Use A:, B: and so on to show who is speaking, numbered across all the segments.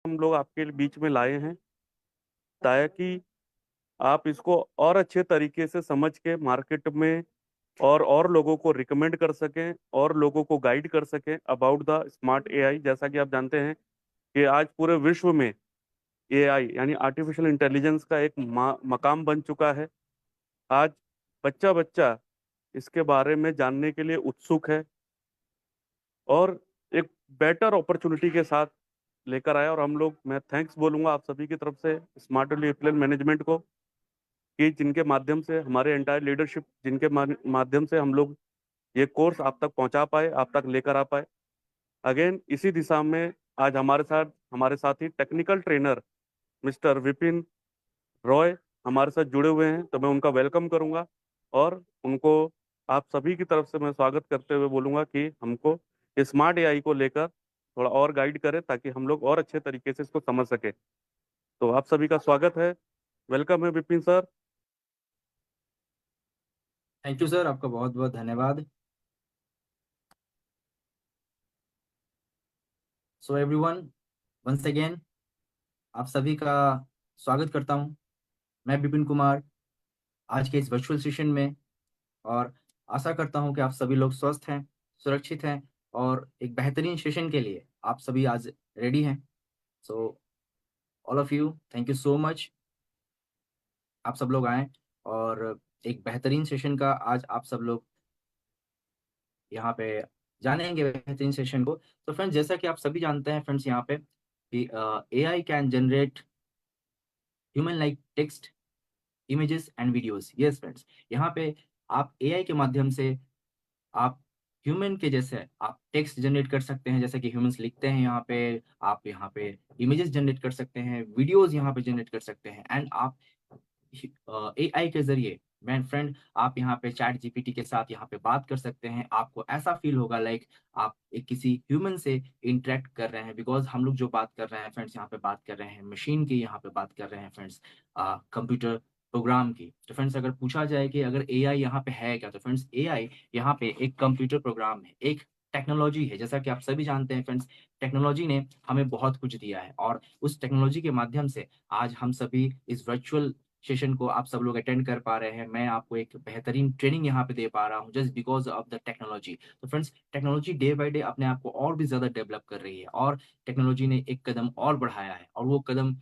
A: हम लोग आपके बीच में लाए हैं ताकि आप इसको और अच्छे तरीके से समझ के मार्केट में और लोगों को रिकमेंड कर सकें और लोगों को गाइड कर सकें अबाउट द स्मार्ट एआई। जैसा कि आप जानते हैं कि आज पूरे विश्व में एआई यानी आर्टिफिशियल इंटेलिजेंस का एक मकाम बन चुका है। आज बच्चा बच्चा इसके बारे में जानने के लिए उत्सुक है और एक बेटर अपॉर्चुनिटी के साथ लेकर आया। और हम लोग, मैं थैंक्स बोलूंगा आप सभी की तरफ से स्मार्ट एयरप्लेन मैनेजमेंट को कि जिनके माध्यम से हमारे एंटायर लीडरशिप, जिनके माध्यम से हम लोग ये कोर्स आप तक पहुंचा पाए, आप तक लेकर आ पाए। अगेन इसी दिशा में आज हमारे साथ ही technical trainer mister Vipin Roy हमारे साथ जुड़े हुए हैं, तो मैं उनका वेलकम करूंगा और उनको आप सभी की तरफ से मैं स्वागत करते हुए बोलूंगा कि हमको स्मार्ट एआई को लेकर थोड़ा और गाइड करें ताकि हम लोग और अच्छे तरीके से इसको समझ सके। तो आप सभी का स्वागत है, वेलकम है Vipin sir.
B: Thank you sir, आपका बहुत बहुत धन्यवाद। सो एवरीवन, वंस अगेन आप सभी का स्वागत करता हूं। मैं विपिन कुमार आज के इस वर्चुअल सेशन में, और आशा करता हूं कि आप सभी लोग स्वस्थ हैं, सुरक्षित हैं, और एक बेहतरीन सेशन के लिए आप सभी आज रेडी हैं। So all of you, thank you so much. आप सब लोग आए और एक बेहतरीन सेशन का आज आप सब लोग यहाँ पे जानेंगे, बेहतरीन सेशन को। तो फ्रेंड्स, जैसा कि आप सभी जानते हैं फ्रेंड्स, यहाँ पे कि AI can generate human like text, images and videos. Yes friends, यहाँ पे आप AI के माध्यम से आप ह्यूमन के जैसे आप टेक्स्ट जनरेट कर सकते हैं, जैसे कि ह्यूमंस लिखते हैं। आप यहाँ पे इमेजेस जनरेट कर सकते हैं, वीडियोस यहाँ पे जनरेट कर सकते हैं, एंड आप एआई के जरिए मैन फ्रेंड आप यहाँ पे चैट जीपीटी के साथ यहाँ पे बात कर सकते हैं। आपको ऐसा फील होगा लाइक आप एक किसी ह्यूमन से इंटरेक्ट कर रहे हैं, बिकॉज हम लोग जो बात कर रहे हैं फ्रेंड्स, यहाँ पे बात कर रहे हैं मशीन की, यहाँ पे बात कर रहे हैं फ्रेंड्स कंप्यूटर प्रोग्राम की। तो फ्रेंड्स, अगर पूछा जाए कि अगर एआई यहाँ पे है क्या, तो फ्रेंड्स एआई यहाँ पे एक कंप्यूटर प्रोग्राम है, एक टेक्नोलॉजी है। जैसा कि आप सभी जानते हैं फ्रेंड्स, टेक्नोलॉजी ने हमें बहुत कुछ दिया है, और उस टेक्नोलॉजी के माध्यम से आज हम सभी इस वर्चुअल सेशन को आप सब लोग अटेंड कर पा रहे हैं। मैं आपको एक बेहतरीन ट्रेनिंग यहाँ पे दे पा रहा हूँ just because of the technology. तो friends, technology day by day अपने आप को और भी ज्यादा डेवलप कर रही है, और टेक्नोलॉजी ने एक कदम और बढ़ाया है, और वो कदम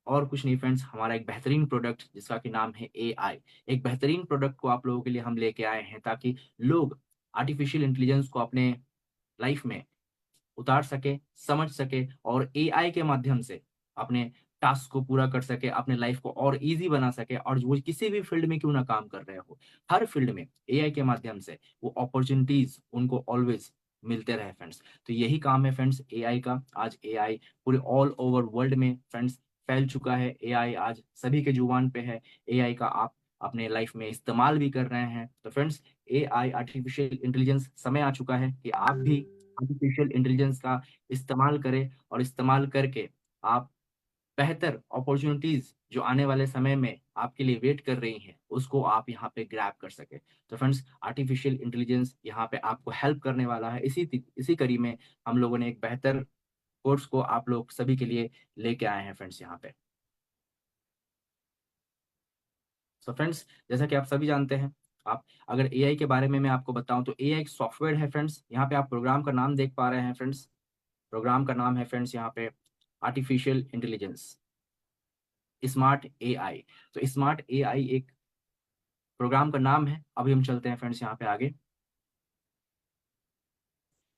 B: और कुछ नहीं फ्रेंड्स, हमारा एक बेहतरीन प्रोडक्ट जिसका कि नाम है एआई। एक बेहतरीन प्रोडक्ट को आप लोगों के लिए हम लेके आए हैं ताकि लोग आर्टिफिशियल इंटेलिजेंस को अपने लाइफ में उतार सके, समझ सके, और एआई के माध्यम से अपने टास्क को पूरा कर सके, अपने लाइफ को और इजी बना सके, और वो किसी भी फील्ड में क्यों ना काम कर रहे हो, हर फील्ड में एआई के माध्यम से वो अपॉर्चुनिटीज उनको ऑलवेज मिलते रहे फ्रेंड्स। तो यही काम है फ्रेंड्स एआई का। आज एआई पूरे ऑल ओवर वर्ल्ड में फ्रेंड्स फैल चुका है। एआई आज सभी के जुबान पे है। एआई का आप अपने लाइफ में इस्तेमाल भी कर रहे हैं। तो फ्रेंड्स, एआई आर्टिफिशियल इंटेलिजेंस, समय आ चुका है कि आप भी आर्टिफिशियल इंटेलिजेंस का इस्तेमाल करें, और इस्तेमाल करके आप बेहतर अपॉर्चुनिटीज जो आने वाले समय में आपके लिए वेट कर रही हैं, उसको आप यहाँ पे ग्रैब कर सके। तो फ्रेंड्स, आर्टिफिशियल इंटेलिजेंस यहाँ पे आपको हेल्प करने वाला है। इसी कड़ी में हम लोगों ने एक बेहतर कोर्स को आप लोग सभी के लिए लेके आए हैं फ्रेंड्स यहाँ पे। तो फ्रेंड्स, जैसा कि आप सभी जानते हैं, आप अगर एआई के बारे में मैं आपको बताऊं तो एआई एक सॉफ्टवेयर है फ्रेंड्स। यहाँ पे आप प्रोग्राम का नाम देख पा रहे हैं फ्रेंड्स। प्रोग्राम का नाम है फ्रेंड्स यहाँ पे आर्टिफिशियल इंटेलिजेंस, स्मार्ट एआई। तो स्मार्ट एआई एक प्रोग्राम का नाम है। अभी हम चलते हैं फ्रेंड्स यहाँ पे आगे।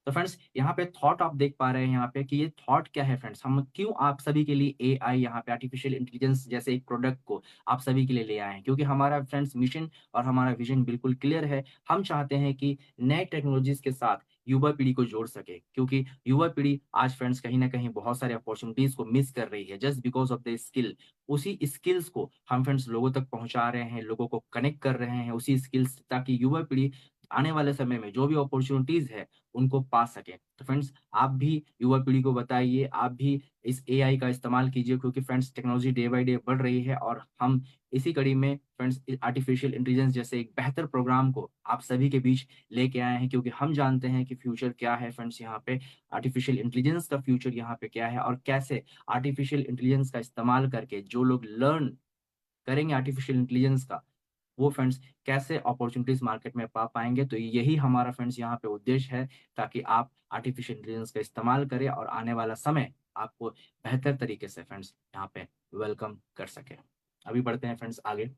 B: तो फ्रेंड्स, यहाँ पे थॉट आप देख पा रहे हैं यहाँ पे कि ये थॉट क्या है फ्रेंड्स, हम क्यों आप सभी के लिए एआई यहाँ पे आर्टिफिशियल इंटेलिजेंस जैसे एक प्रोडक्ट को आप सभी के लिए ले आए हैं, क्योंकि हमारा फ्रेंड्स मिशन और हमारा विजन बिल्कुल क्लियर है। हम चाहते हैं कि नए टेक्नोलॉजीज के साथ युवा पीढ़ी को जोड़ सके, क्योंकि युवा पीढ़ी आज फ्रेंड्स कहीं ना कहीं बहुत सारे अपॉर्चुनिटीज को मिस कर रही है just because of the skill. उसी स्किल्स को हम फ्रेंड्स लोगों तक पहुंचा रहे हैं, लोगों को कनेक्ट कर रहे हैं उसी स्किल्स, ताकि युवा पीढ़ी आने वाले समय में जो भी अपॉर्चुनिटीज है उनको पा सके। तो फ्रेंड्स आप भी युवा पीढ़ी को बताइए, आप भी इस एआई का इस्तेमाल कीजिए, क्योंकि friends technology day by day बढ़ रही है और हम इसी कड़ी में फ्रेंड्स आर्टिफिशियल इंटेलिजेंस जैसे एक बेहतर प्रोग्राम को आप सभी के बीच लेके आए हैं, क्योंकि हम जानते हैं कि फ्यूचर क्या है फ्रेंड्स। यहाँ पे आर्टिफिशियल इंटेलिजेंस का फ्यूचर यहाँ पे क्या है और कैसे आर्टिफिशियल इंटेलिजेंस का इस्तेमाल करके जो लोग लर्न करेंगे आर्टिफिशियल इंटेलिजेंस का, वो फ्रेंड्स कैसे अपॉर्चुनिटीज मार्केट में पा पाएंगे। तो यही हमारा फ्रेंड्स यहाँ पे उद्देश्य है, ताकि आप आर्टिफिशियल इंटेलिजेंस का इस्तेमाल करें और आने वाला समय आपको बेहतर तरीके से फ्रेंड्स यहाँ पे वेलकम कर सके। अभी बढ़ते हैं फ्रेंड्स आगे।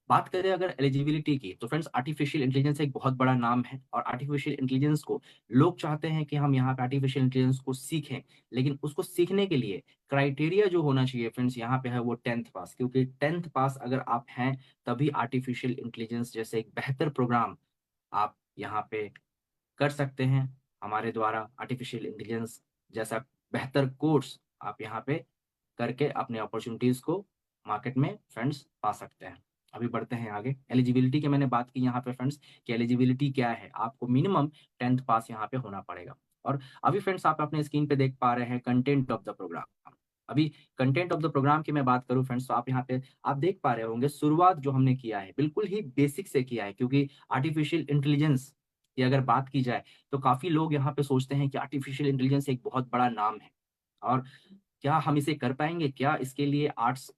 B: बात करें अगर एलिजिबिलिटी की, तो फ्रेंड्स आर्टिफिशियल इंटेलिजेंस एक बहुत बड़ा नाम है और आर्टिफिशियल इंटेलिजेंस को लोग चाहते हैं कि हम यहाँ पे आर्टिफिशियल इंटेलिजेंस को सीखें, लेकिन उसको सीखने के लिए क्राइटेरिया जो होना चाहिए फ्रेंड्स यहाँ पे है वो 10th पास, क्योंकि 10th पास अगर आप हैं तभी आर्टिफिशियल इंटेलिजेंस जैसे एक बेहतर प्रोग्राम आप यहाँ पे कर सकते हैं। हमारे द्वारा आर्टिफिशियल इंटेलिजेंस जैसा बेहतर कोर्स आप यहाँ पे करके अपने अपॉर्चुनिटीज को मार्केट में फ्रेंड्स पा सकते हैं। अभी बढ़ते हैं आगे। एलिजिबिलिटी की मैंने बात की यहाँ पे फ्रेंड्स कि एलिजिबिलिटी क्या है, आपको मिनिमम 10th पास यहाँ पे होना पड़ेगा। और अभी फ्रेंड्स आप अपने स्क्रीन पे देख पा रहे हैं कंटेंट ऑफ द प्रोग्राम। अभी कंटेंट ऑफ द प्रोग्राम की मैं बात करूं फ्रेंड्स, तो आप यहाँ पे आप देख पा रहे होंगे शुरुआत जो हमने किया है बिल्कुल ही बेसिक से किया है, क्योंकि आर्टिफिशियल इंटेलिजेंस की अगर बात की जाए तो काफी लोग यहाँ पे सोचते हैं कि आर्टिफिशियल इंटेलिजेंस एक बहुत बड़ा नाम है और क्या हम इसे कर पाएंगे, क्या इसके लिए आर्ट्स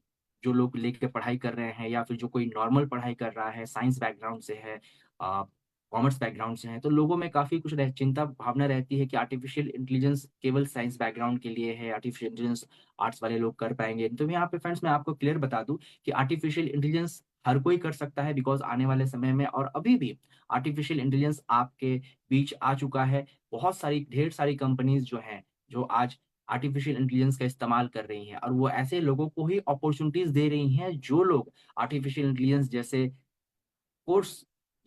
B: जो लोग लेके पढ़ाई कर रहे हैं या फिर जो कोई नॉर्मल पढ़ाई कर रहा है, साइंस बैकग्राउंड से है, कॉमर्स बैकग्राउंड से है, तो लोगों में काफी कुछ चिंता भावना रहती है कि आर्टिफिशियल इंटेलिजेंस केवल साइंस बैकग्राउंड के लिए है, आर्टिफिशियल इंटेलिजेंस आर्ट्स वाले लोग कर पाएंगे। तो यहाँ पे फ्रेंड्स मैं आपको क्लियर बता दूं कि आर्टिफिशियल इंटेलिजेंस हर कोई कर सकता है, बिकॉज आने वाले समय में और अभी भी आर्टिफिशियल इंटेलिजेंस आपके बीच आ चुका है। बहुत सारी ढेर सारी कंपनीज जो हैं जो आज आर्टिफिशियल इंटेलिजेंस का इस्तेमाल कर रही हैं और वो ऐसे लोगों को ही अपॉर्चुनिटीज दे रही हैं जो लोग आर्टिफिशियल इंटेलिजेंस जैसे कोर्स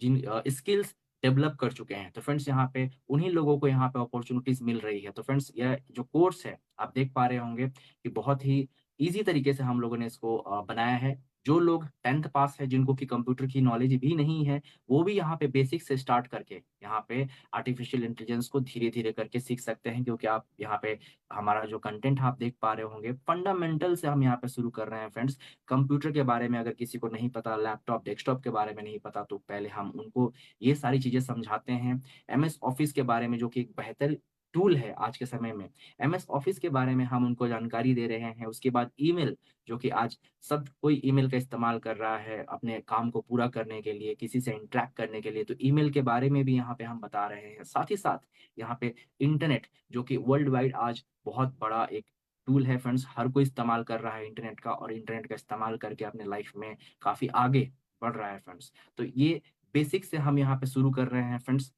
B: जिन स्किल्स डेवलप कर चुके हैं। तो फ्रेंड्स यहाँ पे उन्हीं लोगों को यहाँ पे अपॉर्चुनिटीज मिल रही है। तो फ्रेंड्स यह जो कोर्स है आप देख पा रहे होंगे कि बहुत ही इजी तरीके से हम लोगों ने इसको बनाया है। जो लोग 10th पास है, जिनको कि कंप्यूटर की नॉलेज भी नहीं है, वो भी यहाँ पे बेसिक से स्टार्ट करके यहाँ पे आर्टिफिशियल इंटेलिजेंस को धीरे धीरे करके सीख सकते हैं, क्योंकि आप यहाँ पे हमारा जो कंटेंट आप देख पा रहे होंगे फंडामेंटल से हम यहाँ पे शुरू कर रहे हैं फ्रेंड्स। कंप्यूटर के बारे में अगर किसी को नहीं पता, लैपटॉप डेस्कटॉप के बारे में नहीं पता, तो पहले हम उनको ये सारी चीजें समझाते हैं। एमएस ऑफिस के बारे में जो कि एक बेहतर टूल है आज के समय में, एमएस ऑफिस के बारे में हम उनको जानकारी दे रहे हैं। उसके बाद ईमेल, जो कि आज सब कोई ईमेल का इस्तेमाल कर रहा है अपने काम को पूरा करने के लिए, किसी से इंटरेक्ट करने के लिए, तो ईमेल के बारे में भी यहाँ पे हम बता रहे हैं। साथ ही साथ यहाँ पे इंटरनेट, जो कि वर्ल्ड वाइड आज बहुत बड़ा एक टूल है फ्रेंड्स, हर कोई इस्तेमाल कर रहा है इंटरनेट का और इंटरनेट का इस्तेमाल करके अपने लाइफ में काफी आगे बढ़ रहा है फ्रेंड्स। तो ये बेसिक से हम यहाँ पे शुरू कर रहे हैं फ्रेंड्स,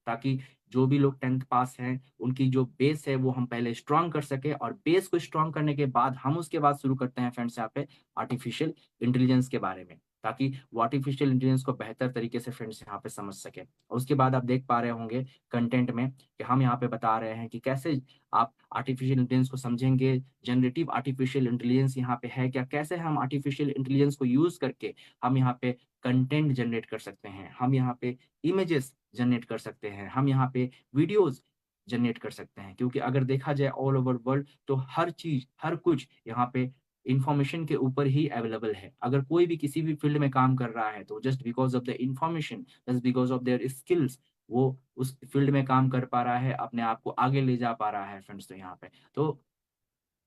B: ताकि जो भी लोग 10th पास हैं उनकी जो बेस है वो हम पहले स्ट्रांग कर सके, और बेस को स्ट्रांग करने के बाद हम उसके बाद शुरू करते हैं फ्रेंड्स यहाँ पे आर्टिफिशियल इंटेलिजेंस के बारे में, ताकि वो आर्टिफिशियल इंटेलिजेंस को बेहतर तरीके से फ्रेंड्स यहाँ पे समझ सके। और उसके बाद आप देख पा रहे होंगे कंटेंट में कि हम यहाँ पे बता रहे हैं कि कैसे आप आर्टिफिशियल इंटेलिजेंस को समझेंगे, जनरेटिव आर्टिफिशियल इंटेलिजेंस यहाँ पे है क्या, कैसे हम आर्टिफिशियल इंटेलिजेंस को यूज करके हम यहाँ पे कंटेंट जनरेट कर सकते हैं, हम यहाँ पे इमेजेस जनरेट कर सकते हैं, हम यहाँ पे वीडियोस जनरेट कर सकते हैं। क्योंकि अगर देखा जाए ऑल ओवर वर्ल्ड तो हर चीज हर कुछ यहाँ पे इंफॉर्मेशन के ऊपर ही अवेलेबल है। अगर कोई भी किसी भी फील्ड में काम कर रहा है तो just because of the information, just because of their skills, वो उस फील्ड में काम कर पा रहा है, अपने आप को आगे ले जा पा रहा है फ्रेंड्स। तो यहाँ पे तो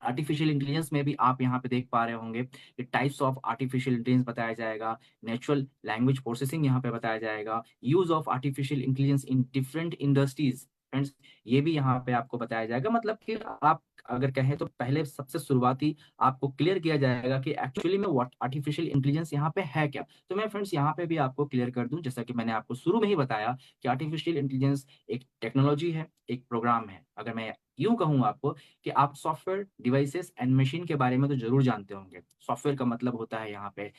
B: आर्टिफिशियल इंटेलिजेंस में भी आप यहाँ पे देख पा रहे होंगे कि टाइप्स ऑफ आर्टिफिशियल इंटेलिजेंस बताया जाएगा, नेचुरल लैंग्वेज प्रोसेसिंग यहाँ पे बताया जाएगा, use of artificial intelligence in different industries friends, ये भी यहाँ पे आपको बताया जाएगा। मतलब कि आप अगर कहें तो पहले सबसे शुरुआती आपको क्लियर किया जाएगा कि एक्चुअली में व्हाट आर्टिफिशियल इंटेलिजेंस यहाँ पे है क्या। तो मैं फ्रेंड्स यहाँ पे भी आपको क्लियर कर दूं, जैसा कि मैंने आपको शुरू में ही बताया कि आर्टिफिशियल इंटेलिजेंस एक टेक्नोलॉजी है, एक प्रोग्राम है। अगर मैं यूं कहूँ आपको कि आप सॉफ्टवेयर डिवाइसेस एंड मशीन के बारे में तो जरूर जानते होंगे। सॉफ्टवेयर का मतलब होता है यहाँ पे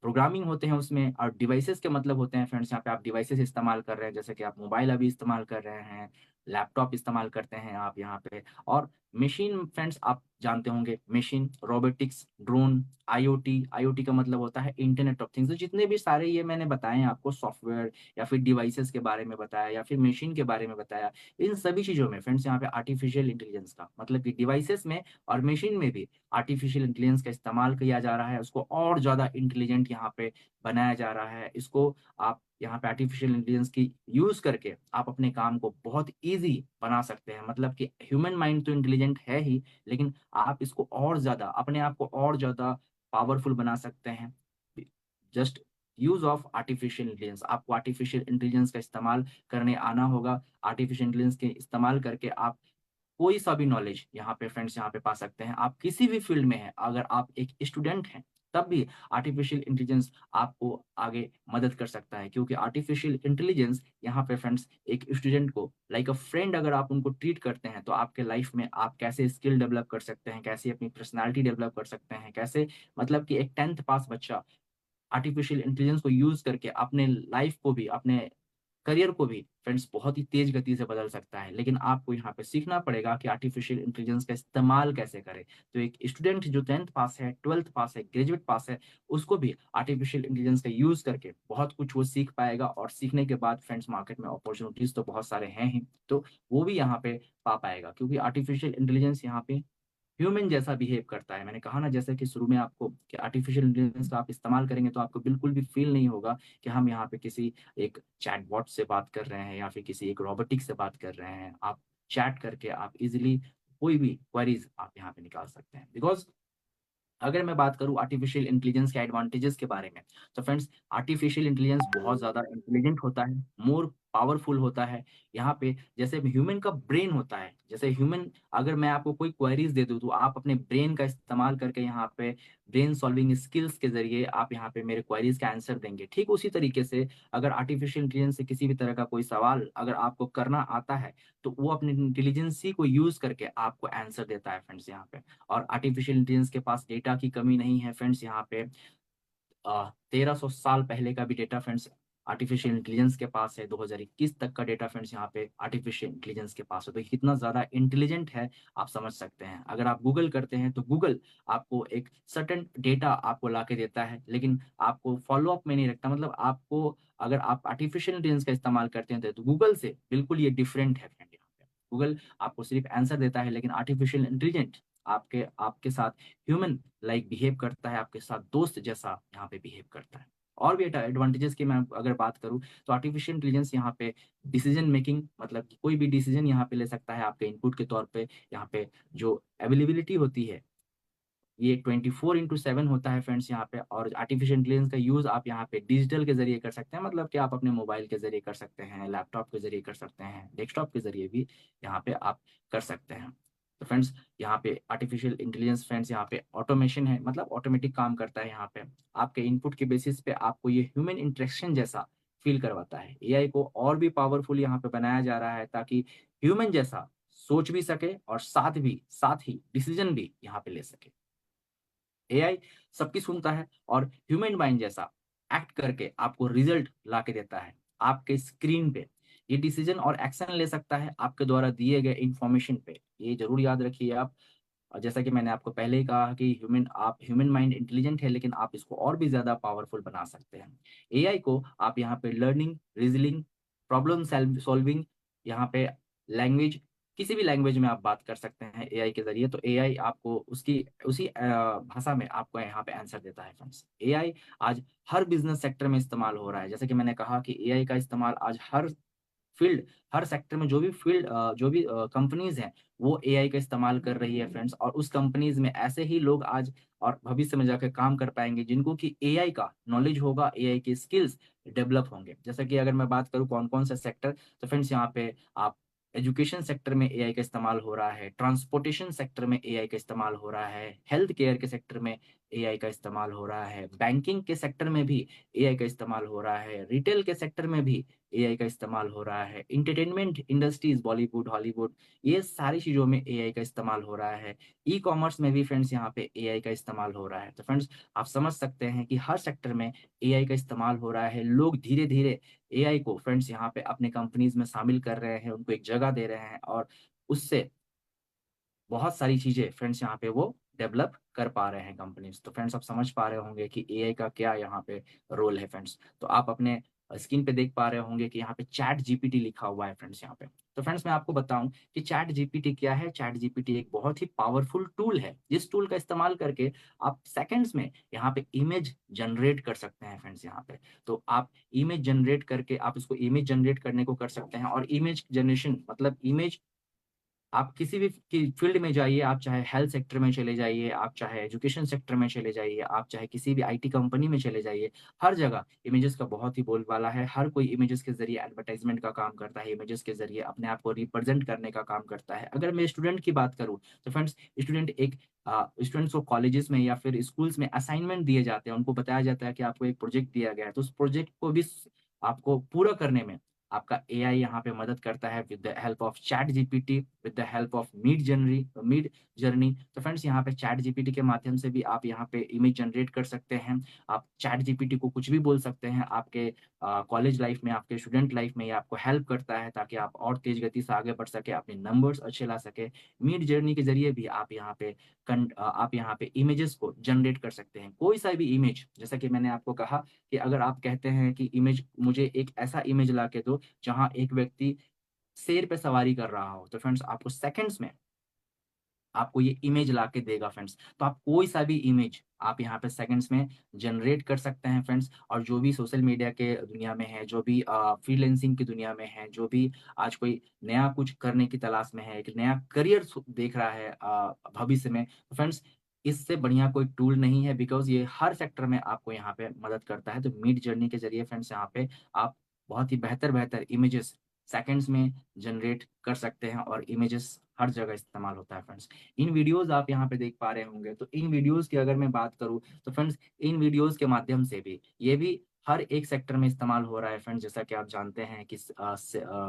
B: प्रोग्रामिंग होते हैं उसमें, और डिवाइसेस के मतलब होते हैं फ्रेंड्स यहाँ पे आप डिवाइसेस इस्तेमाल कर रहे हैं, जैसे कि आप मोबाइल अभी इस्तेमाल कर रहे हैं, लैपटॉप इस्तेमाल करते हैं आप यहाँ पे। और मशीन फ्रेंड्स आप जानते होंगे, machine, robotics, drone, IoT. IoT का मतलब होता है इंटरनेट ऑफ थिंग्स। तो जितने भी सारे ये मैंने बताए हैं आपको, सॉफ्टवेयर या फिर डिवाइसेस के बारे में बताया या फिर मशीन के बारे में बताया, इन सभी चीजों में फ्रेंड्स यहाँ पे आर्टिफिशियल इंटेलिजेंस का मतलब कि डिवाइसेस में और मशीन में भी आर्टिफिशियल इंटेलिजेंस का इस्तेमाल किया जा रहा है। उसको और ज्यादा इंटेलिजेंट यहाँ पे बनाया जा रहा है। इसको आप यहाँ पे आर्टिफिशियल इंटेलिजेंस की यूज करके आप अपने काम को बहुत इजी बना सकते हैं। मतलब कि ह्यूमन माइंड तो इंटेलिजेंट है ही, लेकिन आप इसको और ज्यादा, अपने आप को और ज्यादा पावरफुल बना सकते हैं। Just use of artificial intelligence. आपको आर्टिफिशियल इंटेलिजेंस का इस्तेमाल करने आना होगा। आर्टिफिशियल इंटेलिजेंस के इस्तेमाल करके आप कोई सा भी नॉलेज यहाँ पे फ्रेंड्स यहाँ पे पा सकते हैं। आप किसी भी फील्ड में हैं, अगर आप एक स्टूडेंट हैं तब भी आर्टिफिशियल इंटेलिजेंस आपको आगे मदद कर सकता है। क्योंकि आर्टिफिशियल इंटेलिजेंस यहाँ पे फ्रेंड्स एक स्टूडेंट को लाइक अ फ्रेंड अगर आप उनको ट्रीट करते हैं, तो आपके लाइफ में आप कैसे स्किल डेवलप कर सकते हैं, कैसे अपनी पर्सनालिटी डेवलप कर सकते हैं, कैसे मतलब कि एक 10th पास बच्चा आर्टिफिशियल इंटेलिजेंस को यूज करके अपने लाइफ को भी, अपने करियर को भी फ्रेंड्स बहुत ही तेज गति से बदल सकता है। लेकिन आपको यहाँ पे सीखना पड़ेगा कि आर्टिफिशियल इंटेलिजेंस का इस्तेमाल कैसे करें। तो एक स्टूडेंट जो 10th पास है, 12th पास है, ग्रेजुएट पास है, उसको भी आर्टिफिशियल इंटेलिजेंस का यूज करके बहुत कुछ वो सीख पाएगा। और सीखने के बाद फ्रेंड्स मार्केट में अपॉर्चुनिटीज तो बहुत सारे हैं ही, तो वो भी यहाँ पे पा पाएगा। क्योंकि आर्टिफिशियल इंटेलिजेंस यहाँ पे ह्यूमन जैसा बिहेव करता है। मैंने कहा ना जैसे कि शुरू में आपको कि आर्टिफिशियल इंटेलिजेंस का आप इस्तेमाल करेंगे तो आपको बिल्कुल भी फील नहीं होगा कि हम यहाँ पे किसी एक चैटबॉट से बात कर रहे हैं या फिर किसी एक रोबोटिक से बात कर रहे हैं। आप चैट करके आप इजिली कोई भी क्वेरीज आप यहाँ पे निकाल सकते हैं। बिकॉज अगर मैं बात करूं आर्टिफिशियल इंटेलिजेंस के एडवांटेजेस के बारे में, तो फ्रेंड्स आर्टिफिशियल इंटेलिजेंस बहुत ज़्यादा इंटेलिजेंट होता है, मोर पावरफुल होता है। यहाँ पे जैसे ह्यूमन का ब्रेन होता है, जैसे ह्यूमन, अगर मैं आपको कोई क्वेरीज दे दूं तो आप अपने ब्रेन का इस्तेमाल करके यहाँ पे ब्रेन सॉल्विंग स्किल्स के जरिए आप यहाँ पे मेरे क्वेरीज का आंसर देंगे। ठीक उसी तरीके से अगर आर्टिफिशियल इंटेलिजेंस से किसी भी तरह का कोई सवाल अगर आपको करना आता है, तो वो अपनी इंटेलिजेंसी को यूज करके आपको आंसर देता है फ्रेंड्स यहाँ पे। और आर्टिफिशियल इंटेलिजेंस के पास डेटा की कमी नहीं है फ्रेंड्स। यहाँ पे 1300 साल पहले का भी डेटा फ्रेंड्स आर्टिफिशियल इंटेलिजेंस के पास है। 2021 तक का डेटा फ्रेंड्स यहाँ पे आर्टिफिशियल इंटेलिजेंस के पास है। तो कितना ज्यादा इंटेलिजेंट है आप समझ सकते हैं। अगर आप गूगल करते हैं तो गूगल आपको एक सर्टेन डेटा आपको ला के देता है, लेकिन आपको फॉलो अप में नहीं रखता। मतलब आपको, अगर आप आर्टिफिशियल इंटेलिजेंस का इस्तेमाल करते हैं तो गूगल से बिल्कुल ये डिफरेंट है फ्रेंड। यहाँ पे गूगल आपको सिर्फ आंसर देता है, लेकिन आर्टिफिशियल इंटेलिजेंट आपके आपके साथ ह्यूमन लाइक बिहेव करता है, आपके साथ दोस्त जैसा यहाँ पे बिहेव करता है। और भी एडवांटेजेस की मैं अगर बात करूं, तो आर्टिफिशियल इंटेलिजेंस यहाँ पे डिसीजन मेकिंग, मतलब कि कोई भी डिसीजन यहाँ पे ले सकता है आपके इनपुट के तौर पे। यहाँ पे जो अवेलेबिलिटी होती है ये 24/7 होता है फ्रेंड्स यहाँ पे। और आर्टिफिशियल इंटेलिजेंस का यूज आप यहाँ पे डिजिटल के जरिए कर सकते हैं। मतलब कि आप अपने मोबाइल के जरिए कर सकते हैं, लैपटॉप के जरिए कर सकते हैं, डेस्कटॉप के जरिए भी यहाँ पे आप कर सकते हैं। तो फ्रेंड्स यहाँ पे आर्टिफिशियल इंटेलिजेंस फ्रेंड्स यहाँ पे ऑटोमेशन है, मतलब ऑटोमेटिक काम करता है। यहाँ पे आपके इनपुट के बेसिस पे आपको ये ह्यूमन इंटरेक्शन जैसा फील करवाता है। एआई को और भी पावरफुल यहाँ पे बनाया जा रहा है ताकि ह्यूमन जैसा सोच भी सके और साथ ही डिसीजन भी यहाँ पे ले सके। एआई सबकी सुनता है और ह्यूमन माइंड जैसा एक्ट करके आपको रिजल्ट ला के देता है आपके स्क्रीन पे। ये डिसीजन और एक्शन ले सकता है आपके द्वारा दिए गए इंफॉर्मेशन पे। ये जरूर याद रखिए आप। और जैसा कि मैंने आपको पहले ही कहा कि ह्यूमन माइंड इंटेलिजेंट है, लेकिन आप इसको और भी ज्यादा पावरफुल बना सकते हैं। एआई को आप यहाँ पे लर्निंग, रीजनिंग, प्रॉब्लम सॉल्विंग, यहाँ पे लैंग्वेज, किसी भी लैंग्वेज में आप बात कर सकते हैं एआई के जरिए। तो एआई आपको उसकी उसी भाषा में आपको यहाँ पे आंसर देता है फ्रेंड्स। एआई आज हर बिजनेस सेक्टर में इस्तेमाल हो रहा है। जैसे कि मैंने कहा कि एआई का इस्तेमाल आज फील्ड हर सेक्टर में, जो भी कंपनीज हैं वो एआई का इस्तेमाल कर रही है फ्रेंड्स। और उस कंपनीज में ऐसे ही लोग आज और भविष्य में जाकर काम कर पाएंगे जिनको कि एआई का नॉलेज होगा, एआई के स्किल्स डेवलप होंगे। जैसे कि अगर मैं बात करूं कौन कौन से सेक्टर, तो फ्रेंड्स यहाँ पे आप एजुकेशन सेक्टर में एआई का इस्तेमाल हो रहा है, ट्रांसपोर्टेशन सेक्टर में एआई का इस्तेमाल हो रहा है, हेल्थ केयर के सेक्टर में एआई का इस्तेमाल हो रहा है, बैंकिंग के सेक्टर में भी एआई का इस्तेमाल हो रहा है, रिटेल के सेक्टर में भी एआई का इस्तेमाल हो रहा है, इंटरटेनमेंट इंडस्ट्रीज, बॉलीवुड, हॉलीवुड, ये सारी चीजों में एआई का इस्तेमाल हो रहा है। ई कॉमर्स में भी फ्रेंड्स यहाँ पे एआई का इस्तेमाल हो रहा है। तो फ्रेंड्स आप समझ सकते हैं कि हर सेक्टर में एआई का इस्तेमाल हो रहा है। लोग धीरे धीरे एआई को फ्रेंड्स यहाँ पे अपने कंपनीज में शामिल कर रहे हैं, उनको एक जगह दे रहे हैं और उससे बहुत सारी चीजें फ्रेंड्स यहाँ पे वो डेवलप कर पा रहे हैं कंपनीज। तो फ्रेंड्स आप समझ पा रहे होंगे कि एआई का क्या यहाँ पे रोल है फ्रेंड्स। तो आप अपने स्क्रीन पे देख पा रहे होंगे कि यहाँ पे चैट जीपीटी लिखा हुआ है फ्रेंड्स यहाँ पे। तो फ्रेंड्स मैं आपको बताऊं कि चैट जीपीटी क्या है। चैट जीपीटी एक बहुत ही पावरफुल टूल है, जिस टूल का इस्तेमाल करके आप सेकंड्स में यहाँ पे इमेज जनरेट कर सकते हैं फ्रेंड्स यहाँ पे। तो आप इमेज जनरेट करके आप इसको इमेज जनरेट करने को कर सकते हैं। और इमेज जनरेशन मतलब इमेज आप किसी भी फील्ड में जाइए, आप चाहे हेल्थ सेक्टर में चले जाइए, आप चाहे एजुकेशन सेक्टर में चले जाइए, आप चाहे किसी भी आईटी कंपनी में चले जाइए, हर जगह इमेजेस का बहुत ही बोलबाला है। हर कोई इमेजेस के जरिए एडवर्टाइजमेंट का काम करता है, इमेजेस के जरिए अपने आप को रिप्रेजेंट करने का काम करता है। अगर मैं स्टूडेंट की बात करूं तो फ्रेंड्स स्टूडेंट्स को कॉलेजेस में या फिर स्कूल्स में असाइनमेंट दिए जाते हैं, उनको बताया जाता है कि आपको एक प्रोजेक्ट दिया गया है, तो उस प्रोजेक्ट को भी आपको पूरा करने में आपका एआई यहाँ पे मदद करता है with the help of chat GPT, with the help of Midjourney. तो फ्रेंड्स यहाँ पे चैट जीपीटी के माध्यम से भी आप यहाँ पे इमेज जनरेट कर सकते हैं। आप चैट जीपीटी को कुछ भी बोल सकते हैं आपके कॉलेज लाइफ में, आपके स्टूडेंट लाइफ में। ये आपको हेल्प करता है ताकि आप और तेज गति से आगे बढ़ सके, अपने नंबर्स अच्छे ला सके। मीड जर्नी के जरिए भी आप यहाँ पे इमेजेस को जनरेट कर सकते हैं, कोई सा भी इमेज। जैसा कि मैंने आपको कहा कि अगर आप कहते हैं कि इमेज मुझे एक ऐसा इमेज ला के दो जहां एक व्यक्ति शेर पे सवारी कर रहा हो, तो फ्रेंड्स आपको सेकंड्स में आपको ये इमेज ला के देगा फ्रेंड्स। तो आप कोई सा भी इमेज आप यहाँ पे सेकंड्स में जनरेट कर सकते हैं फ्रेंड्स। और जो भी सोशल मीडिया के दुनिया में है, जो भी फ्रीलैंसिंग की दुनिया में है, जो भी आज कोई नया कुछ करने की तलाश में है, एक नया करियर देख रहा है भविष्य में, तो फ्रेंड्स इससे बढ़िया कोई टूल नहीं है, बिकॉज ये हर सेक्टर में आपको यहाँ पे मदद करता है। तो मिड जर्नी के जरिए फ्रेंड्स यहाँ पे आप बहुत ही बेहतर बेहतर इमेजेस सेकंड्स में जनरेट कर सकते हैं, और इमेजेस हर जगह इस्तेमाल होता है फ्रेंड्स। इन वीडियोस आप यहाँ पे देख पा रहे होंगे, तो इन वीडियोस की अगर मैं बात करूँ तो फ्रेंड्स इन वीडियोस के माध्यम से भी ये भी हर एक सेक्टर में इस्तेमाल हो रहा है फ्रेंड्स। जैसा कि आप जानते हैं कि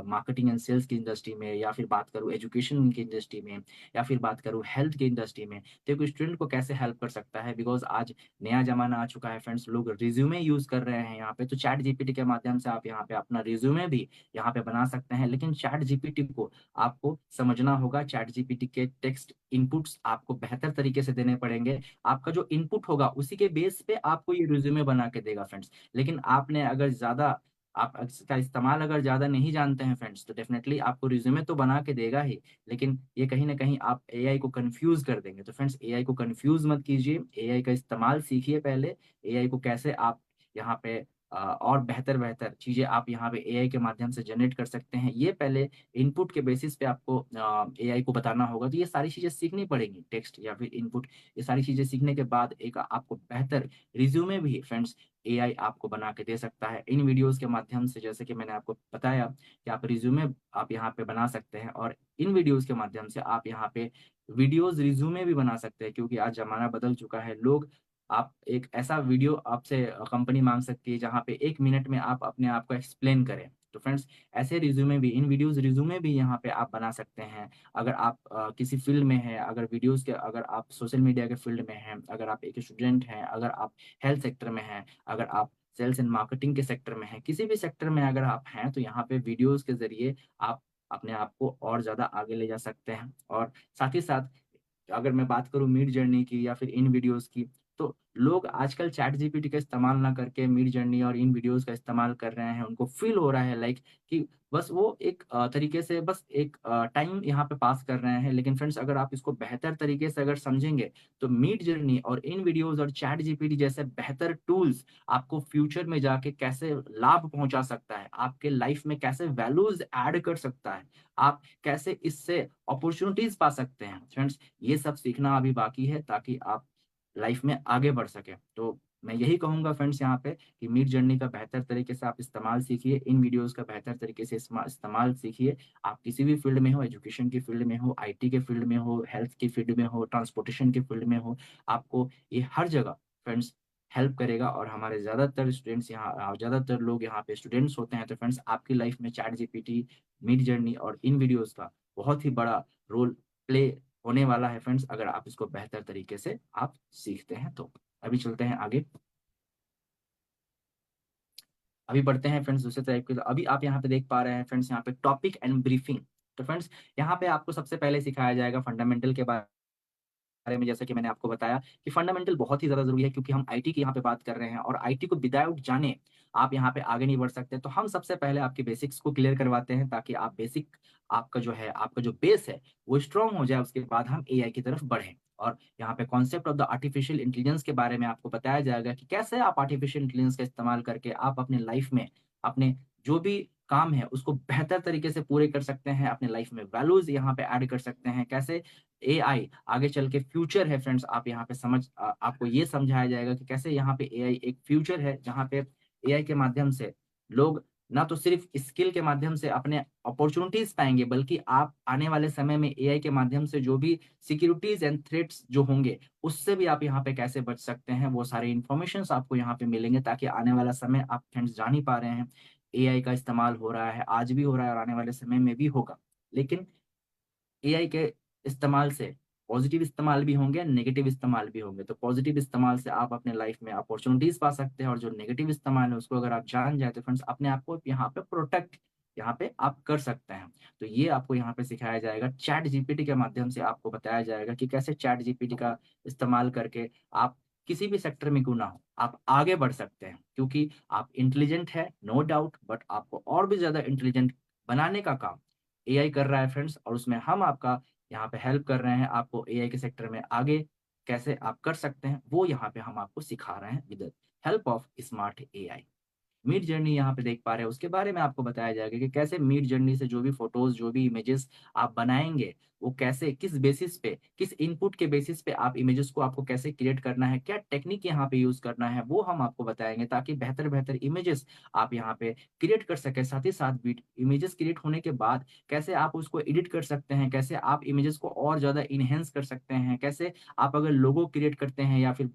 B: मार्केटिंग एंड सेल्स की इंडस्ट्री में, या फिर बात करूँ एजुकेशन की इंडस्ट्री में, या फिर बात करूँ हेल्थ की इंडस्ट्री में, तो एक स्टूडेंट को कैसे हेल्प कर सकता है। बिकॉज आज नया जमाना आ चुका है फ्रेंड्स, लोग रिज्यूमे यूज कर रहे हैं यहाँ पे। तो चैट जीपीटी के माध्यम से आप यहाँ पे अपना रिज्यूमे भी यहाँ पे बना सकते हैं। लेकिन चैट जीपीटी को आपको समझना होगा, चैट जीपीटी के टेक्स्ट इनपुट्स आपको बेहतर तरीके से देने पड़ेंगे। आपका जो इनपुट होगा उसी के बेस पे आपको ये रिज्यूमे बना के देगा फ्रेंड्स। लेकिन आपने अगर ज्यादा आप इसका इस्तेमाल अगर ज्यादा नहीं जानते हैं फ्रेंड्स, तो डेफिनेटली आपको रिज्यूमे तो बना के देगा ही, लेकिन ये कहीं ना कहीं आप एआई को कंफ्यूज कर देंगे। तो फ्रेंड्स एआई को कंफ्यूज मत कीजिए, एआई का इस्तेमाल सीखिए पहले। एआई को कैसे आप यहाँ पे और बेहतर बेहतर चीजें आप यहाँ पे एआई के माध्यम से जनरेट कर सकते हैं, ये पहले इनपुट के बेसिस पे आपको एआई को बताना होगा। तो ये सारी चीजें सीखनी पड़ेंगी, टेक्स्ट या फिर इनपुट। ये सारी चीजें सीखने के बाद एक आपको बेहतर रिज्यूमे भी फ्रेंड्स एआई आपको बना के दे सकता है इन वीडियोस के माध्यम से। जैसे कि मैंने आपको बताया कि आप रिज्यूमे आप यहाँ पे बना सकते हैं, और इन वीडियोस के माध्यम से आप यहाँ पे वीडियोस रिज्यूमे भी बना सकते हैं। क्योंकि आज जमाना बदल चुका है, लोग आप एक ऐसा वीडियो आपसे कंपनी मांग सकती है जहाँ पे 1 मिनट में आप अपने आप को एक्सप्लेन करें। तो फ्रेंड्स ऐसे रिज्यूमे भी, इन वीडियोस रिज्यूमे भी यहाँ पे आप बना सकते हैं। अगर आप किसी फील्ड में हैं, अगर वीडियोस के, अगर आप सोशल मीडिया के फील्ड में हैं, अगर आप एक स्टूडेंट हैं, अगर आप हेल्थ सेक्टर में हैं, अगर आप सेल्स एंड मार्केटिंग के सेक्टर में हैं, किसी भी सेक्टर में अगर आप हैं, तो यहाँ पे वीडियोस के जरिए आप अपने आप को और ज्यादा आगे ले जा सकते हैं। और साथ ही साथ अगर मैं बात करूं मिड जर्नी की या फिर इन वीडियोस की, तो लोग आजकल चैट जीपीटी का इस्तेमाल ना करके मिड जर्नी और इन वीडियोस का इस्तेमाल कर रहे हैं। उनको फील हो रहा है लाइक कि बस वो एक तरीके से बस एक टाइम यहाँ पे पास कर रहे हैं। लेकिन फ्रेंड्स अगर आप इसको बेहतर तरीके से अगर समझेंगे, तो मिड जर्नी और इन वीडियोस और चैट जीपीटी जैसे बेहतर टूल्स आपको फ्यूचर में जाके कैसे लाभ पहुंचा सकता है, आपके लाइफ में कैसे वैल्यूज ऐड कर सकता है, आप कैसे इससे अपॉर्चुनिटीज पा सकते हैं फ्रेंड्स, ये सब सीखना अभी बाकी है, ताकि आप लाइफ में आगे बढ़ सके। तो मैं यही कहूंगा फ्रेंड्स यहाँ पे कि मिड जर्नी का बेहतर तरीके से आप इस्तेमाल सीखिए, इन वीडियोस का बेहतर तरीके से इस्तेमाल सीखिए। आप किसी भी फील्ड में हो, एजुकेशन की फील्ड में हो, आईटी के फील्ड में हो, हेल्थ की फील्ड में हो, ट्रांसपोर्टेशन के फील्ड में हो, आपको ये हर जगह फ्रेंड्स हेल्प करेगा। और हमारे ज्यादातर स्टूडेंट्स यहाँ, ज्यादातर लोग यहाँ पे स्टूडेंट्स होते हैं। तो फ्रेंड्स आपकी लाइफ में चैट जीपीटी, मिड जर्नी और इन वीडियोस का बहुत ही बड़ा रोल प्ले होने वाला है फ्रेंड्स, अगर आप इसको बेहतर तरीके से आप सीखते हैं तो। अभी चलते हैं आगे, अभी बढ़ते हैं फ्रेंड्स दूसरे टाइप के। तो अभी आप यहाँ पे देख पा रहे हैं फ्रेंड्स यहाँ पे टॉपिक एंड ब्रीफिंग। तो फ्रेंड्स यहाँ पे आपको सबसे पहले सिखाया जाएगा फंडामेंटल के बारे में। जैसा कि मैंने आपको बताया कि फंडामेंटल बहुत ही ज़्यादा ज़रूरी है, क्योंकि हम आईटी की यहाँ पे बात कर रहे हैं और आईटी को विदाउट जाने आप यहाँ पे आगे नहीं बढ़ सकते। तो हम सबसे पहले आपके बेसिक्स को क्लियर करवाते हैं, ताकि आप बेसिक आपका जो है, आपका जो बेस है वो स्ट्रांग हो जाए। उसके बाद हम एआई की तरफ बढ़ें। और यहाँ पे concept of the artificial intelligence के बारे में आपको बताया जाएगा कि कैसे आप आर्टिफिशियल इंटेलिजेंस का इस्तेमाल करके आप अपने लाइफ में अपने जो भी काम है उसको बेहतर तरीके से पूरे कर सकते हैं, अपने लाइफ में वैल्यूज यहाँ पे ऐड कर सकते हैं। कैसे एआई आगे चल के फ्यूचर है फ्रेंड्स, आप यहाँ पे आपको ये समझाया जाएगा कि कैसे यहाँ पे एआई एक फ्यूचर है, जहाँ पे एआई के माध्यम से लोग ना तो सिर्फ स्किल के माध्यम से अपने अपॉर्चुनिटीज पाएंगे, बल्कि आप आने वाले समय में एआई के माध्यम से जो भी सिक्योरिटीज एंड थ्रेट्स जो होंगे उससे भी आप यहाँ पे कैसे बच सकते हैं, वो सारे इन्फॉर्मेशन आपको यहाँ पे मिलेंगे। ताकि आने वाला समय, आप फ्रेंड्स जान ही पा रहे हैं, एआई का इस्तेमाल हो रहा है, आज भी हो रहा है और आने वाले समय में भी होगा। लेकिन एआई के इस्तेमाल से पॉजिटिव इस्तेमाल भी होंगे, नेगेटिव इस्तेमाल भी होंगे। तो पॉजिटिव इस्तेमाल से आप अपने लाइफ में अपॉर्चुनिटीज पा सकते हैं, और जो नेगेटिव इस्तेमाल है उसको अगर आप जान जाए तो फ्रेंड्स अपने आप को यहाँ पे प्रोटेक्ट यहाँ पे आप कर सकते हैं। तो ये आपको यहाँ पे सिखाया जाएगा। चैट जीपीटी के माध्यम से आपको बताया जाएगा कि कैसे चैट जीपीटी का इस्तेमाल करके आप किसी भी सेक्टर में क्यों ना हो, आप आगे बढ़ सकते हैं। क्योंकि आप इंटेलिजेंट है, नो डाउट, बट आपको और भी ज्यादा इंटेलिजेंट बनाने का काम एआई कर रहा है फ्रेंड्स। और उसमें हम आपका यहाँ पे हेल्प कर रहे हैं। आपको एआई के सेक्टर में आगे कैसे आप कर सकते हैं, वो यहाँ पे हम आपको सिखा रहे हैं with help of smart AI. Mid journey यहाँ पे देख पा रहे हैं, उसके बारे में आपको बताया जाएगा कि कैसे मिड जर्नी से जो भी फोटोज, जो भी इमेजेस आप बनाएंगे, वो कैसे, किस बेसिस पे, किस इनपुट के बेसिस पे आप इमेजेस को आपको कैसे क्रिएट करना है, क्या टेक्निक यहाँ पे यूज करना है, वो हम आपको बताएंगे। ताकि बेहतर बेहतर इमेजेस आप यहाँ पे क्रिएट कर सके। साथ ही साथ इमेजेस क्रिएट होने के बाद कैसे आप उसको एडिट कर सकते हैं, कैसे आप इमेजेस को और ज्यादा इनहेंस कर सकते हैं, कैसे आप अगर लोगो क्रिएट करते हैं या फिर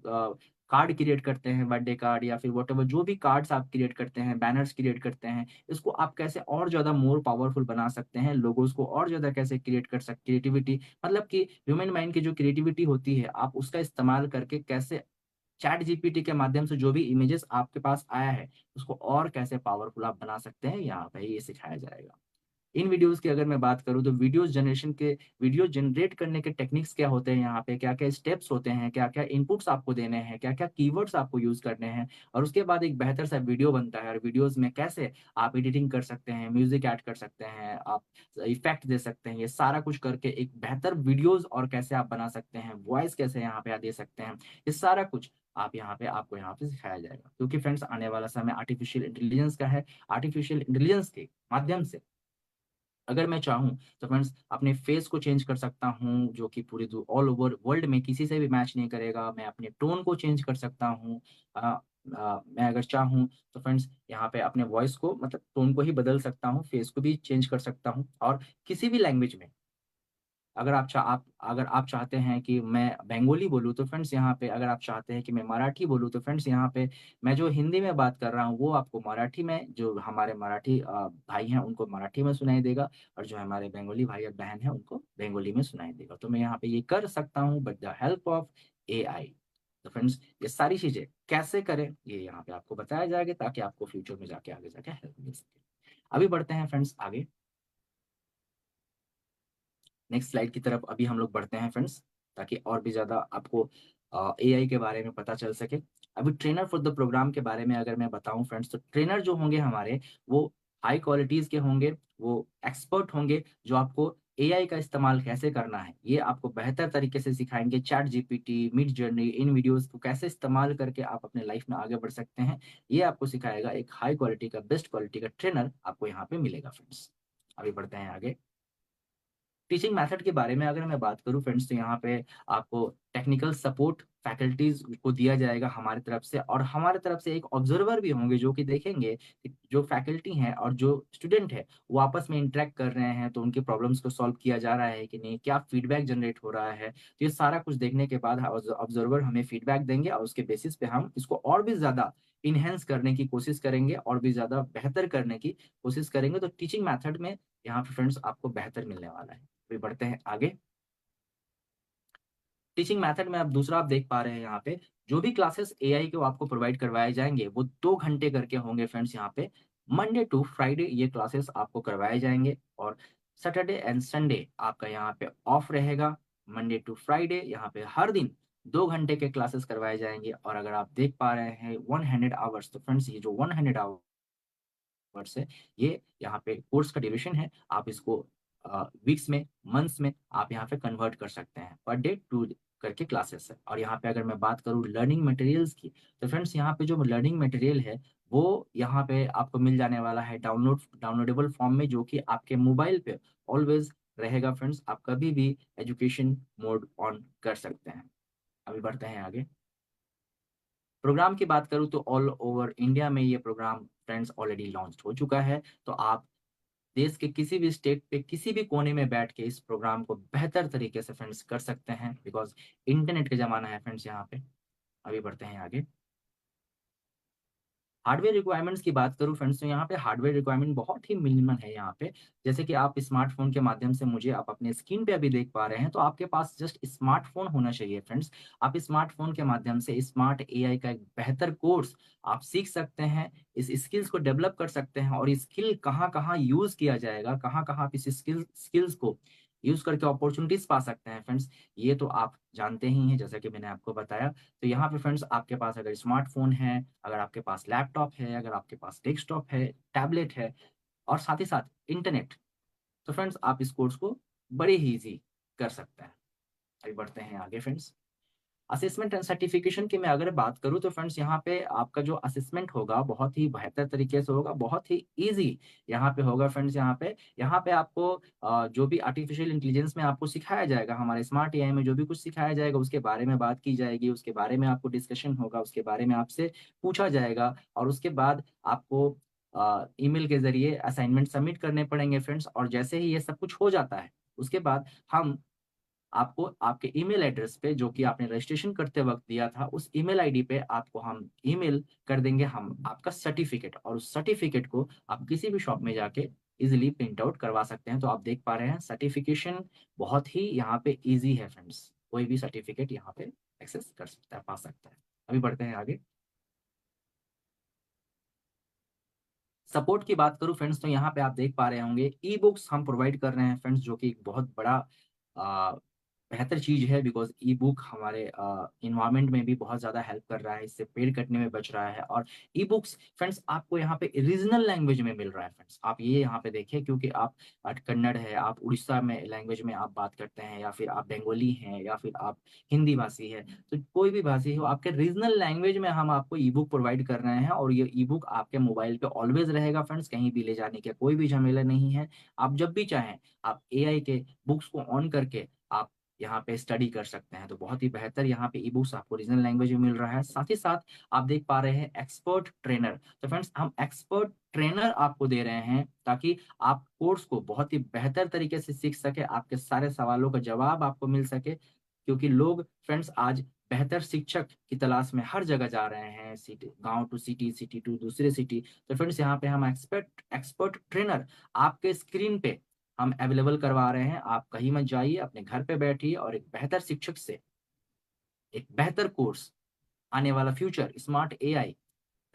B: कार्ड क्रिएट करते हैं, बर्थडे कार्ड या फिर वट जो भी कार्ड्स आप क्रिएट करते हैं, बैनर्स क्रिएट करते हैं, इसको आप कैसे और ज्यादा मोर पावरफुल बना सकते हैं, लोगोस को और ज्यादा कैसे क्रिएट कर सकते, क्रिएटिविटी मतलब कि ह्यूमन माइंड की जो क्रिएटिविटी होती है, आप उसका इस्तेमाल करके कैसे चैट जीपीटी के माध्यम से जो भी इमेजेस आपके पास आया है उसको और कैसे पावरफुल आप बना सकते हैं, यहाँ पे ये सिखाया जाएगा। इन वीडियोस की अगर मैं बात करूं तो वीडियो जनरेट करने के टेक्निक्स क्या होते हैं, यहाँ पे क्या क्या स्टेप्स होते हैं, क्या क्या इनपुट्स आपको देने हैं, क्या क्या कीवर्ड्स आपको यूज करने हैं, और उसके बाद एक बेहतर सा वीडियो बनता है। और वीडियोस में कैसे आप एडिटिंग कर सकते हैं, म्यूजिक ऐड कर सकते हैं, आप इफेक्ट दे सकते हैं, ये सारा कुछ करके एक बेहतर वीडियोस और कैसे आप बना सकते हैं, वॉइस कैसे यहाँ पे दे सकते हैं, ये सारा कुछ आप यहाँ पे आपको यहाँ पे सिखाया जाएगा। क्योंकि फ्रेंड्स आने वाला समय आर्टिफिशियल इंटेलिजेंस का है। आर्टिफिशियल इंटेलिजेंस के माध्यम से अगर मैं चाहूँ तो फ्रेंड्स अपने फेस को चेंज कर सकता हूँ, जो कि पूरी ऑल ओवर वर्ल्ड में किसी से भी मैच नहीं करेगा। मैं अपने टोन को चेंज कर सकता हूँ। मैं अगर चाहूँ तो फ्रेंड्स यहाँ पे अपने वॉइस को, मतलब टोन को ही बदल सकता हूँ, फेस को भी चेंज कर सकता हूँ। और किसी भी लैंग्वेज में अगर आप चाहते हैं कि मैं बंगाली बोलूँ तो फ्रेंड्स यहाँ पे, अगर आप चाहते हैं कि मैं मराठी बोलूँ तो फ्रेंड्स यहाँ पे मैं जो हिंदी में बात कर रहा हूँ वो आपको मराठी में, जो हमारे मराठी भाई हैं उनको मराठी में सुनाई देगा, और जो हमारे बंगाली भाई और बहन हैं उनको बंगाली में सुनाई देगा। तो मैं यहाँ पे ये कर सकता हूँ but the help of AI. तो फ्रेंड्स ये सारी चीजें कैसे करें ये यहाँ पे आपको बताया जाएगा, ताकि आपको फ्यूचर में जाके आगे जाके हेल्प मिल सके। अभी बढ़ते हैं फ्रेंड्स आगे, नेक्स्ट स्लाइड की तरफ अभी हम लोग बढ़ते हैं फ्रेंड्स, ताकि और भी ज्यादा आपको एआई के बारे में पता चल सके। अभी ट्रेनर फॉर द प्रोग्राम के बारे में अगर मैं बताऊं फ्रेंड्स, तो ट्रेनर जो होंगे हमारे वो हाई क्वालिटीज के होंगे, वो एक्सपर्ट होंगे, जो आपको एआई का इस्तेमाल कैसे करना है ये आपको बेहतर तरीके से सिखाएंगे। चैट जीपीटी, मिड जर्नी, इन वीडियोस को कैसे इस्तेमाल करके आप अपने लाइफ में आगे बढ़ सकते हैं, ये आपको सिखाएगा एक हाई क्वालिटी का, बेस्ट क्वालिटी का ट्रेनर आपको यहाँ पे मिलेगा फ्रेंड्स। अभी बढ़ते हैं आगे। टीचिंग मेथड के बारे में अगर मैं बात करूं फ्रेंड्स, तो यहाँ पे आपको टेक्निकल सपोर्ट फैकल्टीज को दिया जाएगा हमारी तरफ से, और हमारी तरफ से एक ऑब्जर्वर भी होंगे जो कि देखेंगे कि जो फैकल्टी हैं और जो स्टूडेंट है वो आपस में इंटरेक्ट कर रहे हैं, तो उनके प्रॉब्लम्स को सॉल्व किया जा रहा है कि नहीं, क्या फीडबैक जनरेट हो रहा है। तो ये सारा कुछ देखने के बाद ऑब्जर्वर हमें फीडबैक देंगे, और उसके बेसिस पे हम इसको और भी ज्यादा इनहेंस करने की कोशिश करेंगे, और भी ज्यादा बेहतर करने की कोशिश करेंगे। तो टीचिंग मेथड में यहाँ पे फ्रेंड्स आपको बेहतर मिलने वाला है। फिर बढ़ते हैं आगे। टीचिंग मेथड में अब दूसरा आप देख पा रहे हैं यहाँ पे, जो भी क्लासेस एआई को आपको प्रोवाइड करवाए जाएंगे वो 2 घंटे करके होंगे फ्रेंड्स। यहाँ पे मंडे टू फ्राइडे ये क्लासेस आपको करवाए जाएंगे, और सैटरडे एंड संडे आपका यहाँ पे ऑफ रहेगा। मंडे टू फ्राइडे यहाँ पे हर दिन 2 घंटे के क्लासेस करवाए जाएंगे। और अगर आप देख पा रहे हैं 100 आवर्स, तो फ्रेंड्स ये जो 100 आवर्स है, ये यहाँ पे कोर्स का ड्यूरेशन है। आप इसको वीक्स में, मंथ्स में आप यहाँ पे कन्वर्ट कर सकते हैं। पर डे 2 करके क्लासेस है। और यहाँ पे अगर मैं बात करूँ लर्निंग मटेरियल्स की, तो फ्रेंड्स यहाँ पे जो लर्निंग मटेरियल है वो यहाँ पे आपको मिल जाने वाला है डाउनलोडेबल फॉर्म में, जो कि आपके मोबाइल पे ऑलवेज रहेगा। फ्रेंड्स आप कभी भी एजुकेशन मोड ऑन कर सकते हैं। अभी बढ़ते हैं आगे। प्रोग्राम की बात करूँ तो ऑल ओवर इंडिया में ये प्रोग्राम फ्रेंड्स ऑलरेडी लॉन्च हो चुका है। तो आप देश के किसी भी स्टेट पे किसी भी कोने में बैठ के इस प्रोग्राम को बेहतर तरीके से फ्रेंड्स कर सकते हैं, बिकॉज इंटरनेट का जमाना है फ्रेंड्स यहाँ पे। अभी बढ़ते हैं आगे। हार्डवेयर रिक्वायरमेंट्स की बात करूं फ्रेंड्स, तो यहाँ पे हार्डवेयर रिक्वायरमेंट बहुत ही मिनिमम है यहाँ पे। जैसे कि आप स्मार्टफोन के माध्यम से मुझे आप अपने स्क्रीन पे अभी देख पा रहे हैं, तो आपके पास जस्ट स्मार्टफोन होना चाहिए फ्रेंड्स। आप स्मार्टफोन के माध्यम से स्मार्ट एआई का एक बेहतर कोर्स आप सीख सकते हैं, इस स्किल्स को डेवलप कर सकते हैं। और स्किल कहाँ कहाँ यूज किया जाएगा, कहाँ कहाँ आप इस स्किल्स को यूज करके अपॉर्चुनिटीज पा सकते हैं फ्रेंड्स, ये तो आप जानते ही हैं, जैसा कि मैंने आपको बताया। तो यहाँ पे फ्रेंड्स आपके पास अगर स्मार्टफोन है, अगर आपके पास लैपटॉप है, अगर आपके पास डेस्कटॉप है, टैबलेट है, और साथ ही साथ इंटरनेट, तो फ्रेंड्स आप इस कोर्स को बड़े ही इजी कर सकते हैं। अभी बढ़ते हैं आगे फ्रेंड्स। असेसमेंट एंड सर्टिफिकेशन की मैं अगर बात करूं, तो फ्रेंड्स यहाँ पे आपका जो असेसमेंट होगा बहुत ही बेहतर तरीके से होगा, बहुत ही इजी यहाँ पे होगा फ्रेंड्स। यहाँ पे आपको जो भी आर्टिफिशियल इंटेलिजेंस में आपको सिखाया जाएगा, हमारे स्मार्ट एआई में जो भी कुछ सिखाया जाएगा उसके बारे में बात की जाएगी, उसके बारे में आपको डिस्कशन होगा, उसके बारे में आपसे पूछा जाएगा। और उसके बाद आपको ईमेल के जरिए असाइनमेंट सबमिट करने पड़ेंगे फ्रेंड्स। और जैसे ही ये सब कुछ हो जाता है, उसके बाद हम आपको आपके ईमेल एड्रेस पे, जो कि आपने रजिस्ट्रेशन करते वक्त दिया था, उस ईमेल आईडी पे आपको हम ईमेल कर देंगे हम आपका सर्टिफिकेट। और उस सर्टिफिकेट को आप किसी भी शॉप में जाके इजीली प्रिंट आउट करवा सकते हैं। तो आप देख पा रहे हैं सर्टिफिकेशन बहुत ही यहाँ पे इजी है फ्रेंड्स, कोई भी सर्टिफिकेट यहाँ पे एक्सेस कर सकता है, पा सकता है। अभी बढ़ते हैं आगे। सपोर्ट की बात करूं फ्रेंड्स, तो यहाँ पे आप देख पा रहे होंगे ई बुक्स हम प्रोवाइड कर रहे हैं फ्रेंड्स, जो कि एक बहुत बड़ा आ, बेहतर चीज है। बिकॉज ई बुक हमारे इन्वायरमेंट में भी बहुत ज्यादा हेल्प कर रहा है, इससे पेड़ कटने में बच रहा है। और ई बुक्स फ्रेंड्स आपको यहाँ पे रीजनल लैंग्वेज में मिल रहा है फ्रेंड्स। आप ये यहाँ पे देखिए, क्योंकि आप कन्नड़ है, आप उड़ीसा में लैंग्वेज में आप बात करते हैं, या फिर आप बंगाली हैं, या फिर आप हिंदी भाषी है, तो कोई भी भाषी हो, आपके रीजनल लैंग्वेज में हम आपको ई बुक प्रोवाइड कर रहे हैं। और ये ई बुक आपके मोबाइल पे ऑलवेज रहेगा फ्रेंड्स, कहीं भी ले जाने का कोई भी झमेला नहीं है। आप जब भी चाहें आप एआई के बुक्स को ऑन करके आप यहाँ पे स्टडी कर सकते हैं। तो बहुत ही बेहतर यहाँ पे ई बुक्स आपको रीजनल लैंग्वेज में मिल रहा है। साथ ही साथ आप देख पा रहे हैं एक्सपर्ट ट्रेनर। तो फ्रेंड्स हम एक्सपर्ट ट्रेनर आपको दे रहे हैं, ताकि आप कोर्स को बहुत ही बेहतर तरीके से सीख सके, आपके सारे सवालों का जवाब आपको मिल सके। क्योंकि लोग फ्रेंड्स आज बेहतर शिक्षक की तलाश में हर जगह जा रहे हैं, सिटी, गांव टू सिटी, सिटी टू दूसरे सिटी। तो फ्रेंड्स यहाँ पे हम एक्सपर्ट ट्रेनर आपके स्क्रीन पे हम अवेलेबल करवा रहे हैं। आप कहीं मत जाइए, अपने घर पे बैठिए और एक बेहतर शिक्षक से एक बेहतर कोर्स, आने वाला फ्यूचर स्मार्ट एआई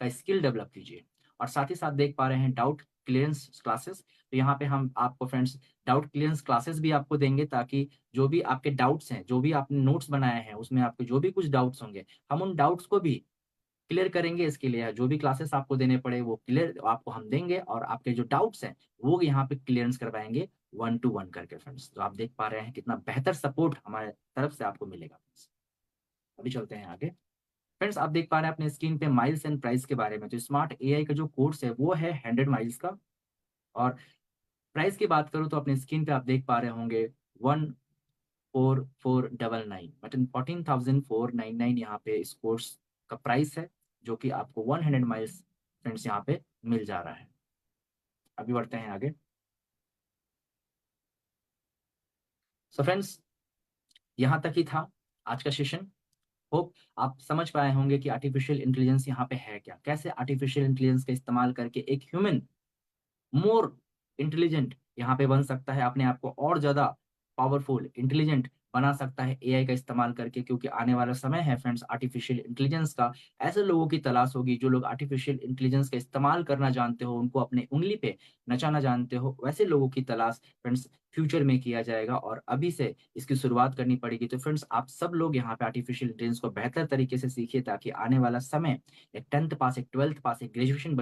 B: का स्किल डेवलप कीजिए। और साथ ही साथ देख पा रहे हैं डाउट क्लियरेंस क्लासेस। तो यहाँ पे हम आपको फ्रेंड्स डाउट क्लियरेंस क्लासेस भी आपको देंगे, ताकि जो भी आपके डाउट्स हैं, जो भी आपने नोट्स बनाए हैं, उसमें आपके जो भी कुछ डाउट्स होंगे, हम उन डाउट्स को भी क्लियर करेंगे। इसके लिए जो भी क्लासेस आपको देने पड़े वो क्लियर आपको हम देंगे, और आपके जो डाउट्स हैं वो यहाँ पे क्लियरेंस करवाएंगे 1 to 1 करके फ्रेंड्स। तो आप देख पा रहे हैं कितना बेहतर सपोर्ट हमारे तरफ से आपको मिलेगा फ्रेंड्स। अभी चलते हैं आगे। फ्रेंड्स आप देख पा रहे हैं अपने स्क्रीन पे माइल्स एंड प्राइस के बारे में। तो स्मार्ट एआई का जो कोर्स है वो है 100 माइल्स का। और प्राइस की बात करूँ तो अपने स्क्रीन पे आप देख पा रहे होंगे 14499, मतलब 14,499 यहाँ पे इस कोर्स का प्राइस है, जो कि आपको 100 माइल्स फ्रेंड्स यहाँ पे मिल जा रहा है। अभी बढ़ते हैं आगे। सो फ्रेंड्स यहाँ तक ही था आज का सेशन। होप आप समझ पाए होंगे कि आर्टिफिशियल इंटेलिजेंस यहाँ पे है क्या, कैसे आर्टिफिशियल इंटेलिजेंस का इस्तेमाल करके एक ह्यूमन मोर इंटेलिजेंट यहाँ पे बन सकता है, अपने आप को और ज्यादा पावरफुल इंटेलिजेंट बना सकता है एआई का इस्तेमाल करके, क्योंकि आने वाला समय है फ्रेंड्स आर्टिफिशियल इंटेलिजेंस का। ऐसे लोगों की तलाश होगी जो लोग आर्टिफिशियल इंटेलिजेंस का इस्तेमाल करना जानते हो, उनको अपने उँगली पे नचाना जानते हो, वैसे लोगों की तलाश फ्रेंड्स फ्यूचर में किया जाएगा और अभी से इसकी शुरुआत करनी पड़ेगी। तो फ्रेंड्स आप सब लोग यहाँ पे आर्टिफिशियल इंटेलिजेंस को बेहतर तरीके से सीखिए, ताकि आने वाला समय एक 10th पास, एक 12th पास, एक ग्रेजुएशन